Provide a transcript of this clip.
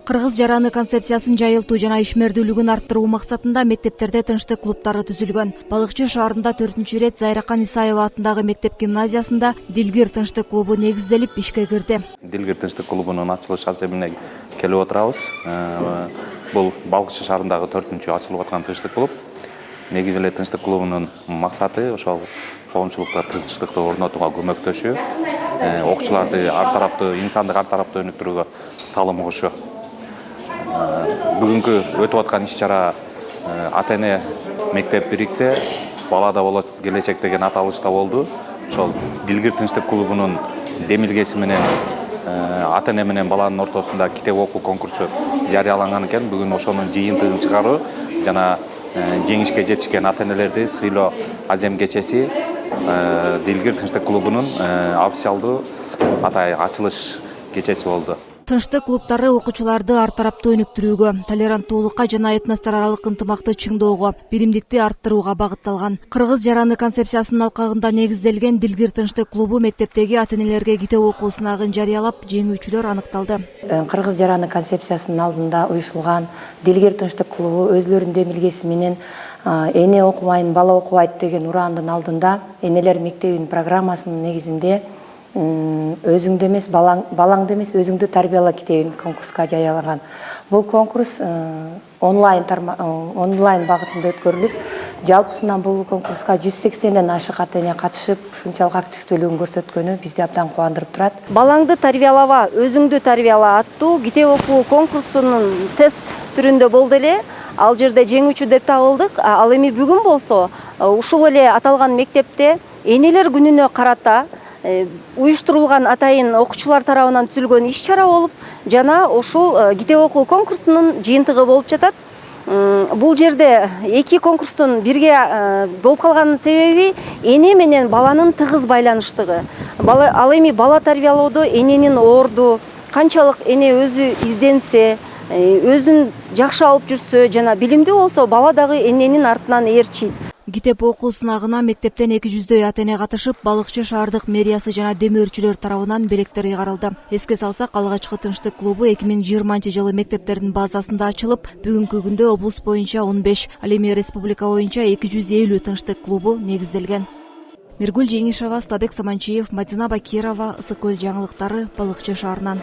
Кыргыз жараны концепциясын жайылтуу жана ишмердүүлүгүн арттыруу максатында мектептерде тынчтык клубдары түзүлгөн. Балыкчы шаарында 4-рет Зайракан Исаева атындагы мектеп гимназиясында Дилгир тынчтык клубу негизделип ишке кирди. Дилгир тынчтык клубунун ачылыш аземине келип отурабыз. Бул Балыкчы шаарындагы 4-чү ачылып аткан тынчтык клуб. Негизи эле тынчтык клубунун максаты ошол коомчулукта тынчтыкты орнотууга көмөктөшүү, окуучуларды ар тараптуу, инсандык ар тараптуу өнүктүрүүгө салым кошуу. Бүгүнкү өтүп аткан иш-чара ата-эне мектеп бириксе, балада болот келечек деген аталышта болду. Ошол Дилгир тынчтык клубунун демилгеси менен ата-эне менен баланын ортосунда китеп окуу конкурсу жарыяланган экен. Бүгүн ошонун жыйынтыгын чыгаруу жана жеңишке жетишкен ата-энелерди сыйлоо азем кечеси Дилгир тынчтык клубунун официалдуу ачылыш кечеси болду. Тынчтык клубдары окуучуларды ар тараптуу өнүктүрүүгө, толеранттуулукка жана этностор аралык ынтымакты чыңдоого, биримдикти арттырууга багытталган. Кыргыз жараны концепциясынын алкагында негизделген Дилгир тынчтык клубу мектептеги ата-энелерге китеп окуу сынагын жарыялап, жеңүүчүлөр аныкталды. Кыргыз жараны концепциясынын алдында уюшулган Дилгир тынчтык клубу өзлөрүнүн демилгеси менен эне окумайын, бала окубайт деген урандын алдында энелер мектебинин программасынын негизинде өзүңдү эмес, балаңды эмес, өзүңдү тарбияла китебин конкурска жарыялаган. Бул конкурс онлайн багытында өткөрүлүп, жалпысынан бул конкурска 180ден ашык ата-эне катышып, ушунчалык активдүүлүгүн көрсөткөнү бизди абдан кубандырып турат. Балаңды тарбиялаба, өзүңдү тарбияла аттуу китеп окуу конкурсунун тест түрүндө болду эле. Ал жерде жеңүүчү деп табылдык. Ал эми бүгүн болсо, ушул эле аталган мектепте энелер күнүнө карата уюштурулган атайын окуучулар тарабынан түзүлгөн иш-чара болуп, жана ушул китеп окуу конкурсунун жыйынтыгы болуп жатат. Бул жерде эки конкурстун бирге болуп калганын себеби эне менен баланын тыгыз байланыштыгы. Ал эми бала тарбиялоодо эненин орду, канчалык эне өзү изденсе, өзүн жакшы алып жүрсө жана билимдүү болсо, бала дагы эненин артынан ээрчийт. Китеп окуу сынагына мектептен 200дөй ата-эне катышып, Балыкчы шаардык мэриясы жана демөөрчүлөр тарабынан белектер ыйгарылды. Эске салсак, алгачкы тынчтык клубу 2020-жылы мектептердин базасында ачылып, бүгүнкү күндө облус боюнча 15, ал эми республика боюнча 250 тынчтык клубу негизделген. Миргүл Жеңишева, Стабек Саманчиев, Мадина Бакирова, Ысык көл жаңылыктары, Балыкчы шаарынан.